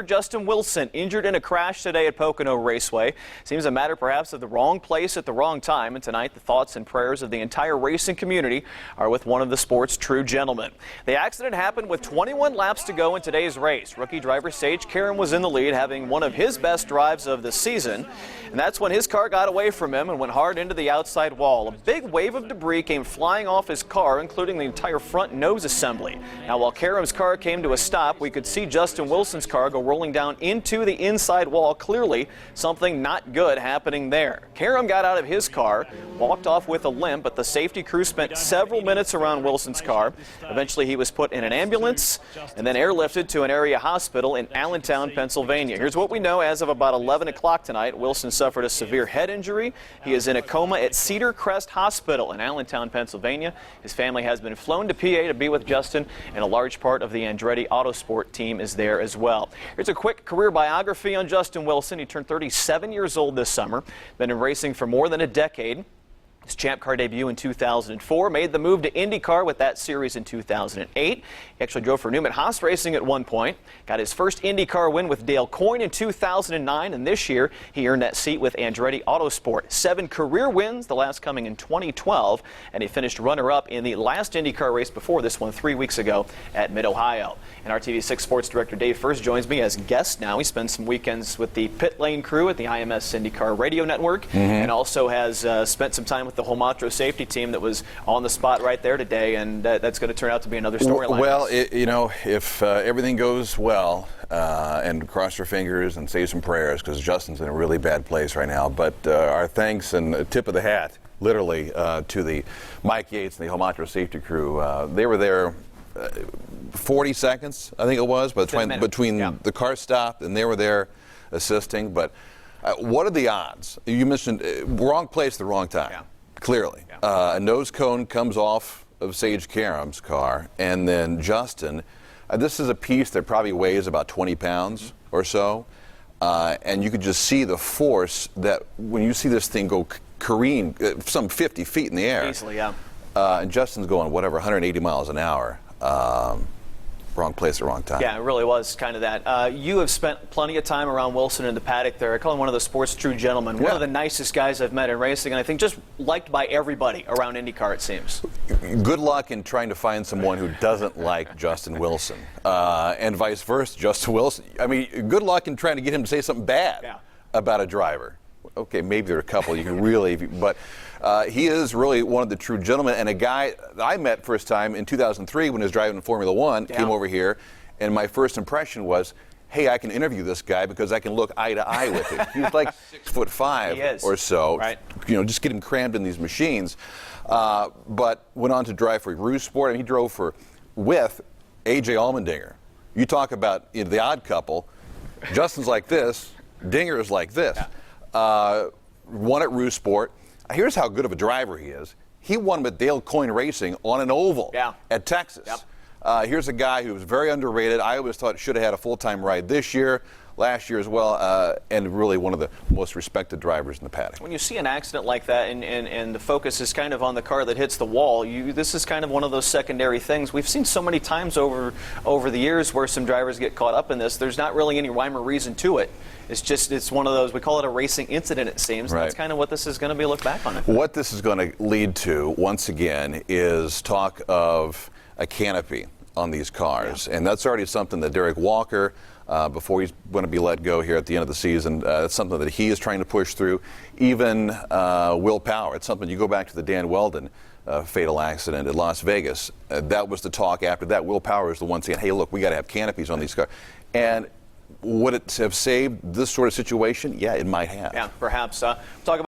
Justin Wilson injured in a crash today at Pocono Raceway. Seems a matter perhaps of the wrong place at the wrong time. And tonight the thoughts and prayers of the entire racing community are with one of the sport's true gentlemen. The accident happened with 21 laps to go in today's race. Rookie driver Sage Karam was in the lead, having one of his best drives of the season. And that's when his car got away from him and went hard into the outside wall. A big wave of debris came flying off his car, including the entire front nose assembly. Now, while Karam's car came to a stop, we could see Justin Wilson's car go rolling down into the inside wall. Clearly something not good happening there. Karam got out of his car, walked off with a limp, but the safety crew spent several minutes around Wilson's car. Eventually he was put in an ambulance and then airlifted to an area hospital in Allentown, Pennsylvania. Here's what we know as of about 11 o'clock tonight. Wilson suffered a severe head injury. He is in a coma at Cedar Crest Hospital in Allentown, Pennsylvania. His family has been flown to PA to be with Justin, and a large part of the Andretti Autosport team is there as well. Here's a quick career biography on Justin Wilson. He turned 37 years old this summer, been in racing for more than a decade. His Champ Car debut in 2004, made the move to IndyCar with that series in 2008. He actually drove for Newman Haas Racing at one point. Got his first IndyCar win with Dale Coyne in 2009, and this year he earned that seat with Andretti Autosport. 7 career wins, the last coming in 2012, and he finished runner-up in the last IndyCar race before this one 3 weeks ago at Mid-Ohio. And RTV6 Sports Director Dave First joins me as guest now. He spends some weekends with the pit lane crew at the IMS IndyCar radio network, and also has spent some time with the Holmatro safety team that was on the spot right there today, and that's going to turn out to be another storyline. Well, if everything goes well, and cross your fingers and say some prayers, because Justin's in a really bad place right now, but our thanks and a tip of the hat, literally, to the Mike Yates and the Holmatro safety crew. They were there 40 seconds, I think it was, between the car stopped and they were there assisting. But what are the odds? You mentioned wrong place at the wrong time. Clearly. A nose cone comes off of Sage Karam's car, and then Justin, this is a piece that probably weighs about 20 pounds or so, and you could just see the force that when you see this thing go careen some 50 feet in the air. Easily, yeah. And Justin's going, whatever, 180 miles an hour. Wrong place at the wrong time. Yeah, it really was kind of that. You have spent plenty of time around Wilson in the paddock there. I call him one of the sport's true gentlemen. One of the nicest guys I've met in racing, and I think just liked by everybody around IndyCar, it seems. Good luck in trying to find someone who doesn't like Justin Wilson, and vice versa. Justin Wilson, I mean, good luck in trying to get him to say something bad about a driver. Okay, maybe there are a couple you can really, but he is really one of the true gentlemen, and a guy I met first time in 2003 when he was driving in Formula One, came over here, and my first impression was, hey, I can interview this guy because I can look eye to eye with him. He was like 6'5" or so, you know, just get him crammed in these machines. But went on to drive for Rouge Sport, and he drove with A.J. Allmendinger. You talk about the odd couple. Justin's like this, Dinger is like this. Won at Rouge Sport. Here's how good of a driver he is. He won with Dale Coyne Racing on an oval at Texas. Here's a guy who was very underrated. I always thought should have had a full-time ride this year, last year as well, and really one of the most respected drivers in the paddock. When you see an accident like that and the focus is kind of on the car that hits the wall, this is kind of one of those secondary things. We've seen so many times over the years where some drivers get caught up in this. There's not really any rhyme or reason to it. It's one of those, we call it a racing incident, it seems. That's kind of what this is going to be looked back on. What this is going to lead to, once again, is talk of a canopy on these cars. And that's already something that Derek Walker, before he's going to be let go here at the end of the season, that's something that he is trying to push through. Even Will Power, it's something, you go back to the Dan Weldon fatal accident at Las Vegas. That was the talk after that. Will Power is the one saying, hey, look, we got to have canopies on these cars. And would it have saved this sort of situation? Yeah, it might have. Yeah, perhaps. Talk about